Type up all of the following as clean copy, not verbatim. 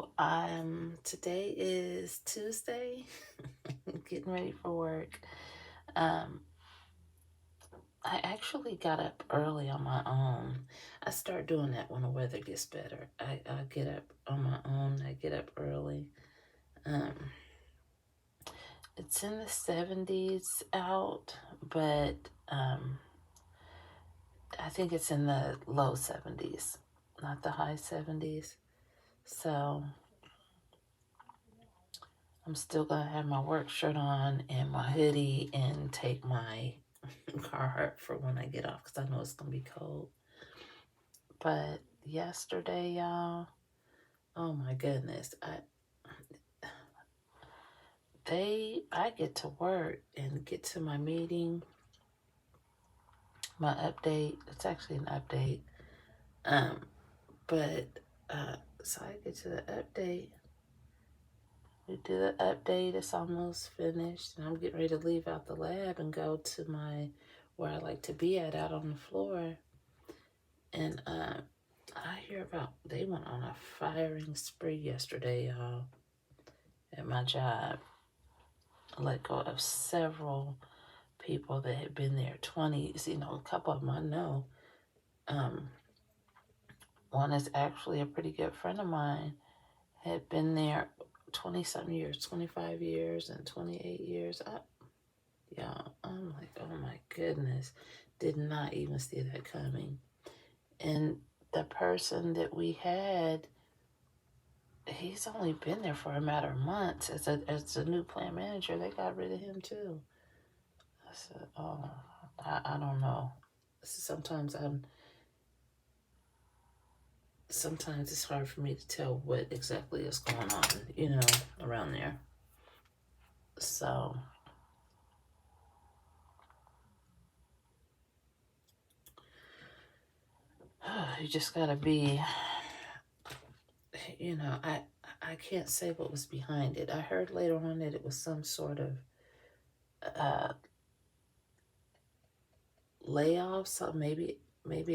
So today is Tuesday, getting ready for work. Um, I actually got up early on my own. I start doing that when the weather gets better. I get up on my own. I get up early. Um, it's in the 70s out, but I think it's in the low 70s, not the high 70s. So I'm still gonna have my work shirt on and my hoodie and take my Carhartt for when I get off because I know it's gonna be cold. But yesterday, y'all, oh my goodness, I get to work and get to my meeting, my update. It's actually an update. Um, but so I get to the update. We do the update. It's almost finished, and I'm getting ready to leave out the lab and go to my where I like to be at out on the floor. And I hear about they went on a firing spree yesterday, y'all, at my job. I let go of several people that had been there 20s. A couple of them I know. One is actually a pretty good friend of mine. Had been there 20-something years, 25 years and 28 years. I'm like, oh my goodness. Did not even see that coming. And the person that we had, he's only been there for a matter of months. As a new plant manager, they got rid of him too. I said, oh, I don't know. Sometimes it's hard for me to tell what exactly is going on, around there. So you just gotta be, I can't say what was behind it. I heard later on that it was some sort of layoff. So maybe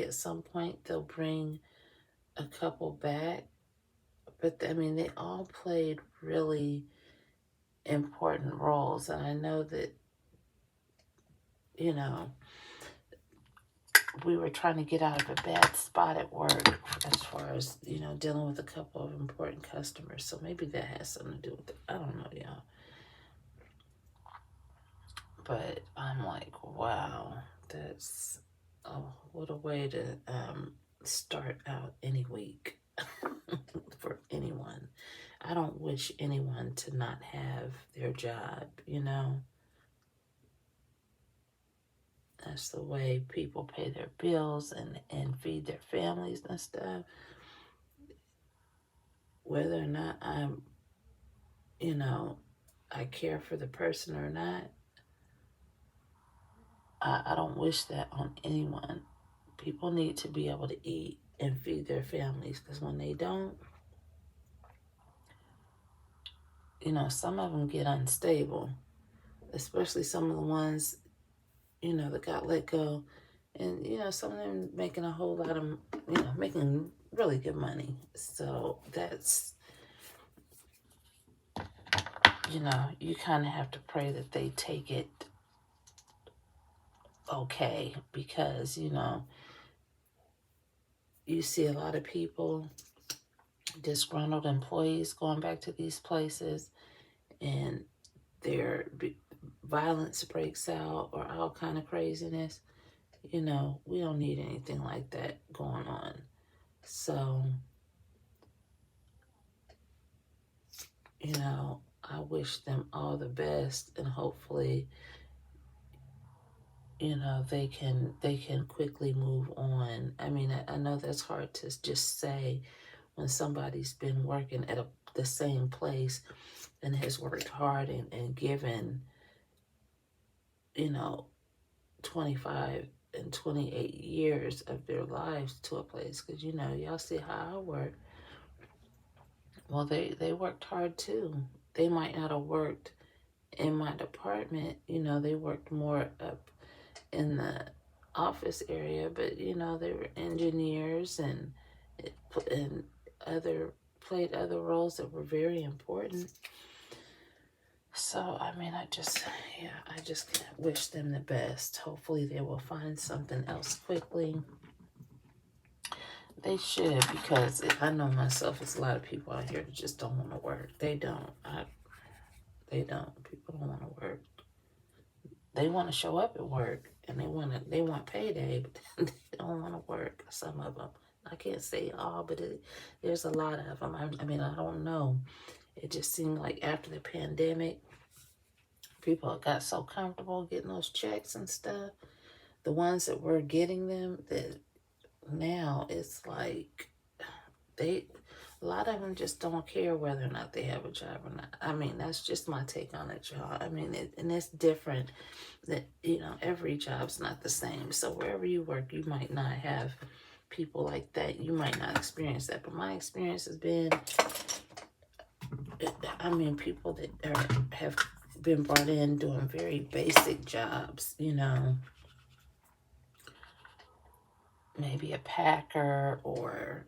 at some point they'll bring a couple back. But they all played really important roles, and I know that we were trying to get out of a bad spot at work as far as dealing with a couple of important customers. So maybe that has something to do with it. I don't know, y'all. But I'm like, wow, that's what a way to start out any week for anyone. I don't wish anyone to not have their job. That's the way people pay their bills and feed their families and stuff. Whether or not I care for the person or not, I don't wish that on anyone. People need to be able to eat and feed their families, because when they don't, some of them get unstable, especially some of the ones, that got let go. And, some of them making a whole lot of, making really good money. So that's, you kind of have to pray that they take it okay, because, you see a lot of people, disgruntled employees going back to these places, and their violence breaks out or all kind of craziness. We don't need anything like that going on. So, I wish them all the best, and hopefully, they can quickly move on. I know that's hard to just say when somebody's been working at the same place and has worked hard and given, 25 and 28 years of their lives to a place. Because, y'all see how I work. Well, they worked hard too. They might not have worked in my department. They worked more up in the office area, but, they were engineers and other played other roles that were very important. So, I mean, I just wish them the best. Hopefully they will find something else quickly. They should, because I know myself, there's a lot of people out here that just don't want to work. They don't. They don't. People don't want to work. They want to show up at work, and they want payday, but they don't want to work. Some of them. I can't say all, but there's a lot of them. I mean, I don't know. It just seemed like after the pandemic, people got so comfortable getting those checks and stuff. The ones that were getting them, that now it's like a lot of them just don't care whether or not they have a job or not. I mean, that's just my take on it, y'all. I mean, and it's different. That, you know, every job's not the same. So wherever you work, you might not have people like that. You might not experience that. But my experience has been, I mean, people that have been brought in doing very basic jobs, you know, maybe a packer, or,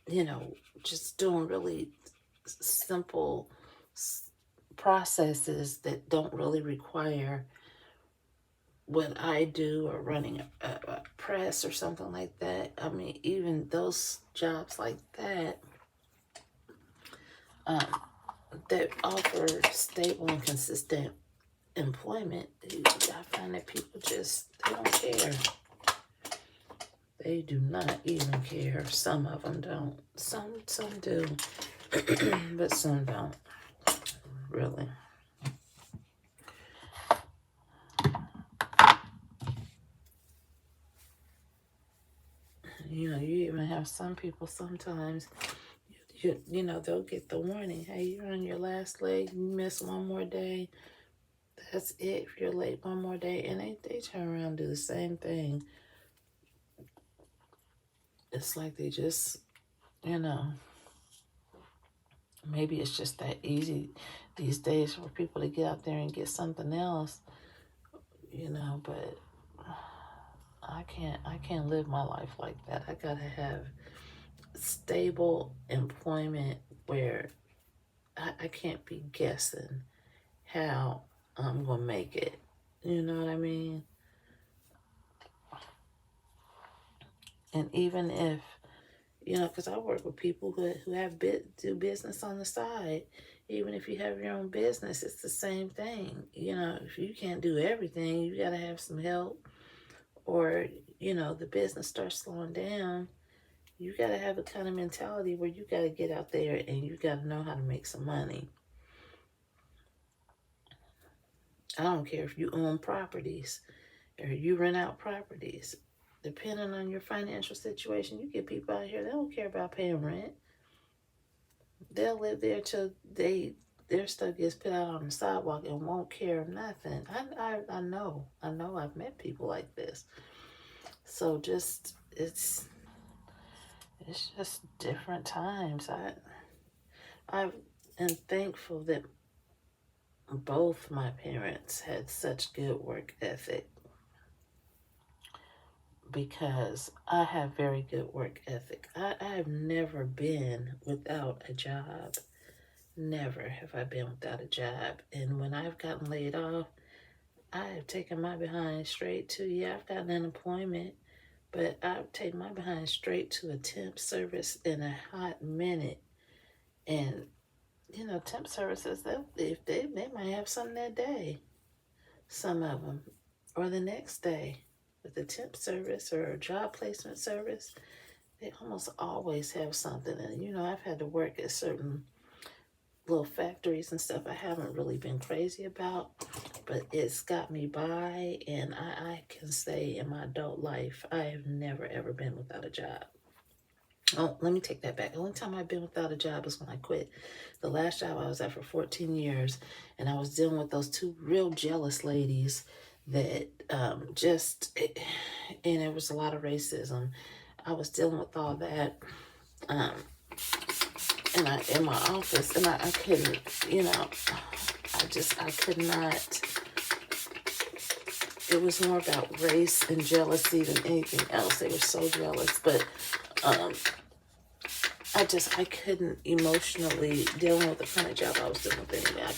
you know, just doing really simple processes that don't really require what I do, or running a press or something like that. I mean, even those jobs like that, that offer stable and consistent employment, I find that people just, they don't care. They do not even care. Some of them don't. Some do, but some don't. Really. You know, you even have some people sometimes, you know, they'll get the warning, hey, you're on your last leg, you miss one more day, that's it. If you're late one more day, and they turn around and do the same thing. It's like they just, you know, maybe it's just that easy these days for people to get out there and get something else, you know, but I can't live my life like that. I gotta have stable employment where I can't be guessing how I'm gonna make it. You know what I mean? And even if, you know, because I work with people who have do business on the side. Even if you have your own business, it's the same thing. You know, if you can't do everything, you got to have some help. Or, you know, the business starts slowing down, you got to have a kind of mentality where you got to get out there and you got to know how to make some money. I don't care if you own properties or you rent out properties. Depending on your financial situation, you get people out here, they don't care about paying rent. They'll live there till their stuff gets put out on the sidewalk and won't care nothing. I know I've met people like this. So just it's just different times. I am thankful that both my parents had such good work ethic, because I have very good work ethic. I have never been without a job. Never have I been without a job. And when I've gotten laid off, I have taken my behind straight to, yeah, I've gotten unemployment, but I've taken my behind straight to a temp service in a hot minute. And, you know, temp services, they might have something that day, some of them, or the next day. With the temp service or a job placement service, they almost always have something. And, you know, I've had to work at certain little factories and stuff I haven't really been crazy about, but it's got me by. And I can say in my adult life, I have never, ever been without a job. Oh, let me take that back. The only time I've been without a job is when I quit the last job I was at for 14 years. And I was dealing with those two real jealous ladies that and it was a lot of racism. I was dealing with all that. In my office, and I couldn't, you know, I could not. It was more about race and jealousy than anything else. They were so jealous, but I couldn't emotionally dealing with the kind of job I was doing with anyway. I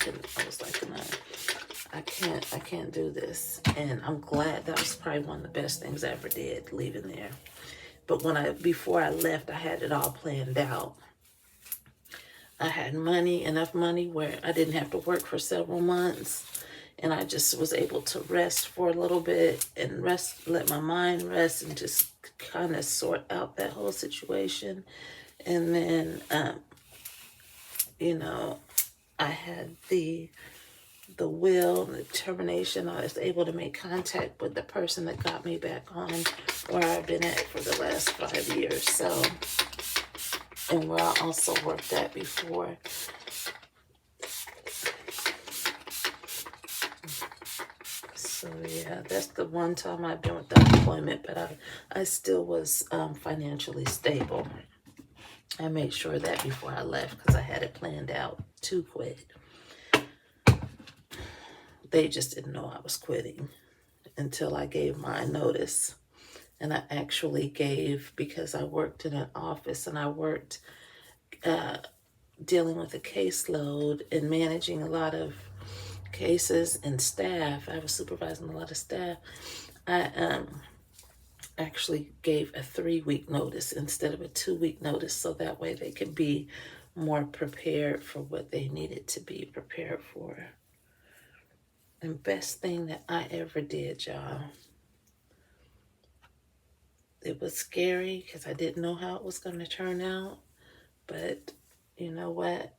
was like, no, I can't do this. And I'm glad that was probably one of the best things I ever did, leaving there. But before I left, I had it all planned out. I had enough money where I didn't have to work for several months. And I just was able to rest for a little bit and let my mind rest and just kind of sort out that whole situation. And then, I had the will, the determination. I was able to make contact with the person that got me back on where I've been at for the last 5 years. So, and where I also worked at before. So yeah, that's the one time I've been without employment, but I still was financially stable. I made sure of that before I left because I had it planned out to quit. They just didn't know I was quitting until I gave my notice. And I actually gave, because I worked in an office and I worked dealing with a caseload and managing a lot of cases and staff. I was supervising a lot of staff. I actually gave a 3-week notice instead of a 2-week notice, so that way they could be more prepared for what they needed to be prepared for. And best thing that I ever did, y'all. It was scary because I didn't know how it was going to turn out. But you know what?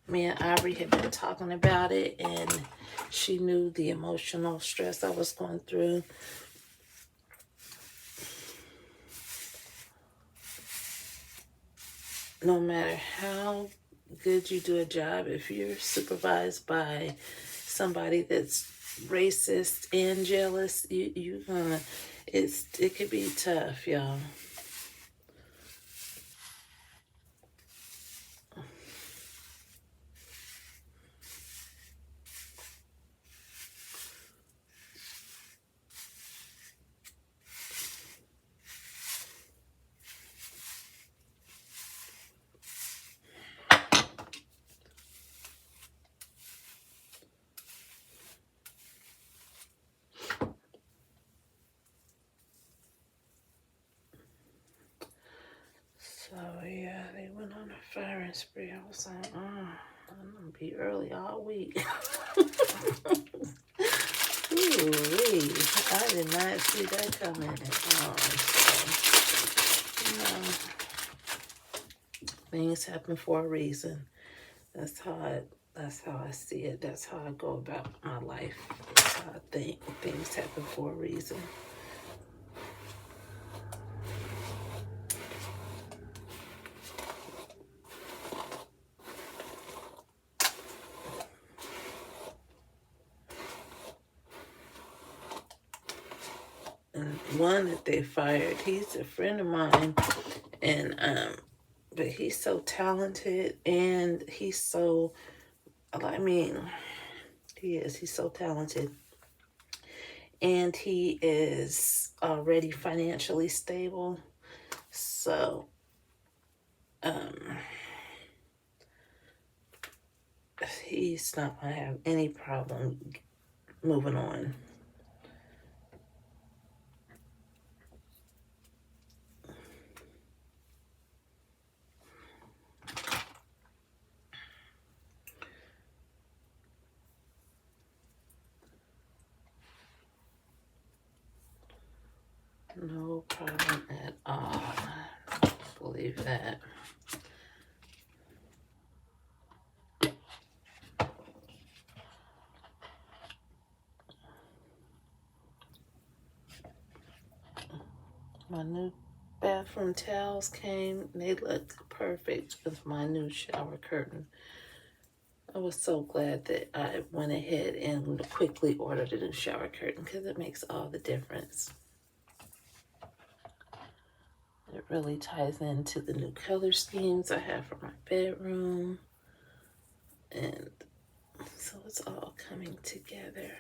Me and Aubrey had been talking about it, and she knew the emotional stress I was going through. No matter how good you do a job, if you're supervised by somebody that's racist and jealous, it could be tough, y'all. So yeah, they went on a firing spree. I was like, I'm gonna be early all week. Ooh-wee. I did not see that coming at all. So, things happen for a reason. That's how I see it. That's how I go about my life. That's how I think. Things happen for a reason. And one that they fired, he's a friend of mine, and but he's so talented, and he's so, he's so talented, and he is already financially stable. So he's not gonna have any problem moving on. No problem at all. I believe that. My new bathroom towels came. They look perfect with my new shower curtain. I was so glad that I went ahead and quickly ordered a new shower curtain because it makes all the difference. It really ties into the new color schemes I have for my bedroom. And so it's all coming together.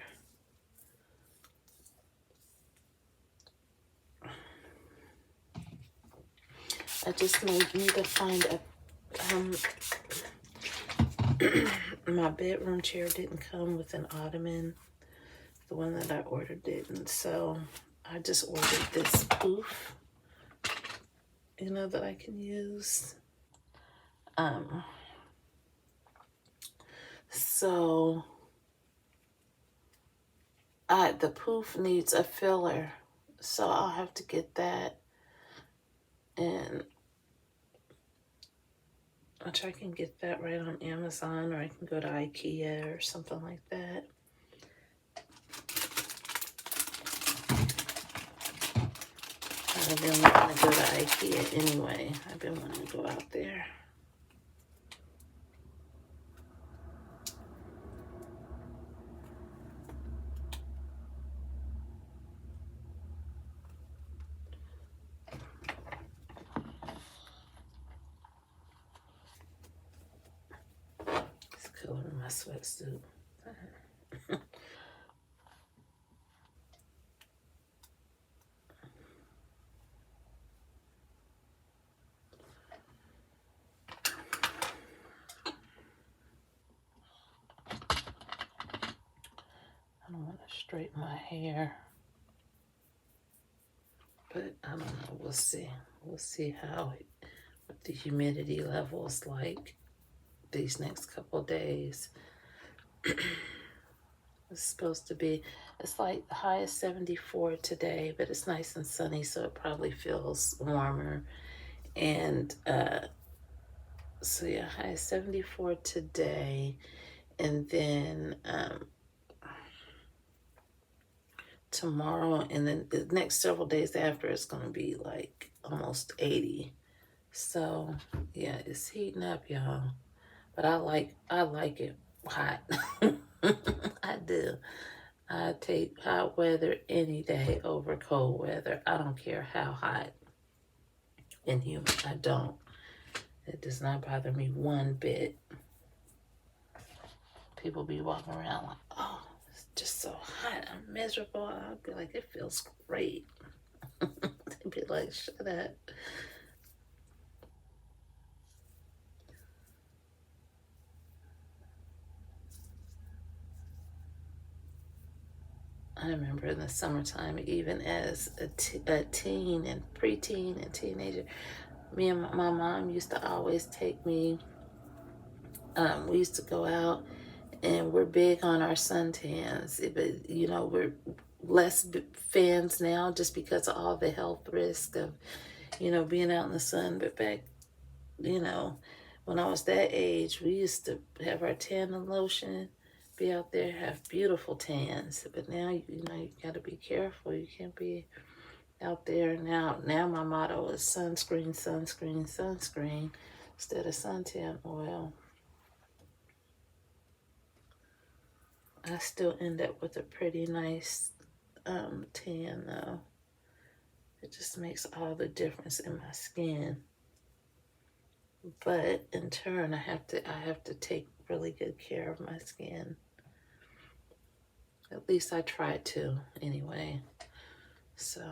I just need to find a, my bedroom chair didn't come with an ottoman. The one that I ordered didn't, so I just ordered this poof, you know, that I can use. So the poof needs a filler, so I'll have to get that, and which I can get that right on Amazon, or I can go to IKEA or something like that. I've been wanting to go to IKEA anyway. I've been wanting to go out there. It's coloring my sweatsuit. I don't want to straighten my hair, but I don't know. We'll see. We'll see what the humidity level is like these next couple days. It's supposed to be, it's like the high is 74 today, but it's nice and sunny, so it probably feels warmer. And so yeah, high is 74 today, and then tomorrow and then the next several days after, it's going to be like almost 80. So yeah, it's heating up, y'all, but I like it hot. I do. I take hot weather any day over cold weather. I don't care how hot and humid. I don't. It does not bother me one bit. People be walking around like, oh, it's just so hot. I'm miserable. I'll be like, it feels great. They'd be like, shut up. I remember in the summertime, even as a teen and preteen and teenager, me and my mom used to always take me. We used to go out, and we're big on our suntans, but you know, we're less fans now just because of all the health risk of, you know, being out in the sun. But back, you know, when I was that age, we used to have our tan and lotion, be out there, have beautiful tans. But now, you know, you got to be careful. You can't be out there now. Now my motto is sunscreen, sunscreen, sunscreen instead of suntan oil. I still end up with a pretty nice tan though. It just makes all the difference in my skin. But in turn, I have to take really good care of my skin. At least I try to anyway. So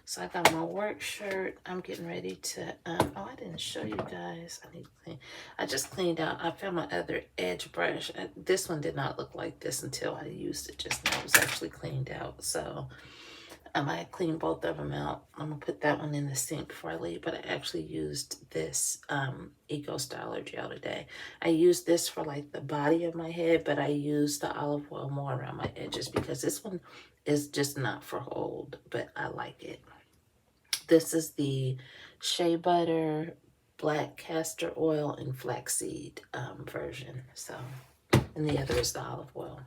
So I got my work shirt. I'm getting ready to, oh, I didn't show you guys. I need to clean. I just cleaned out. I found my other edge brush. This one did not look like this until I used it just now. It was actually cleaned out. So I cleaned both of them out. I'm going to put that one in the sink before I leave. But I actually used this Eco Styler gel today. I used this for like the body of my head, but I used the olive oil more around my edges because this one is just not for hold, but I like it. This is the shea butter, black castor oil, and flaxseed version. So, and the other is the olive oil.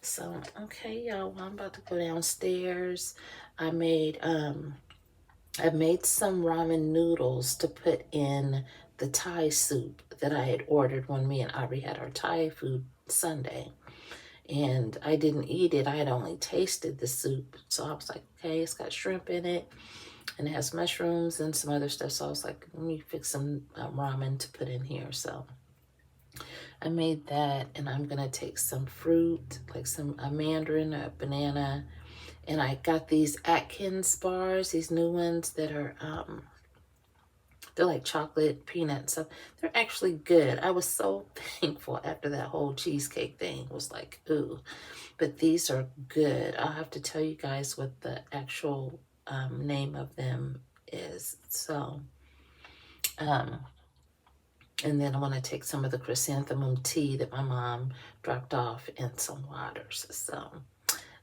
So, okay, y'all, well, I'm about to go downstairs. I made some ramen noodles to put in the Thai soup that I had ordered when me and Aubrey had our Thai food Sunday. And I didn't eat it. I had only tasted the soup. So I was like, okay, it's got shrimp in it. And it has mushrooms and some other stuff. So I was like, let me fix some ramen to put in here. So I made that, and I'm gonna take some fruit, like a mandarin, a banana, and I got these Atkins bars, these new ones that are they're like chocolate, peanut and stuff. They're actually good. I was so thankful after that whole cheesecake thing. It was like, ooh. But these are good. I'll have to tell you guys what the actual name of them is. So, and then I want to take some of the chrysanthemum tea that my mom dropped off in some waters. So,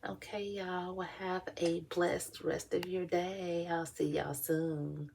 okay, y'all. Well, have a blessed rest of your day. I'll see y'all soon.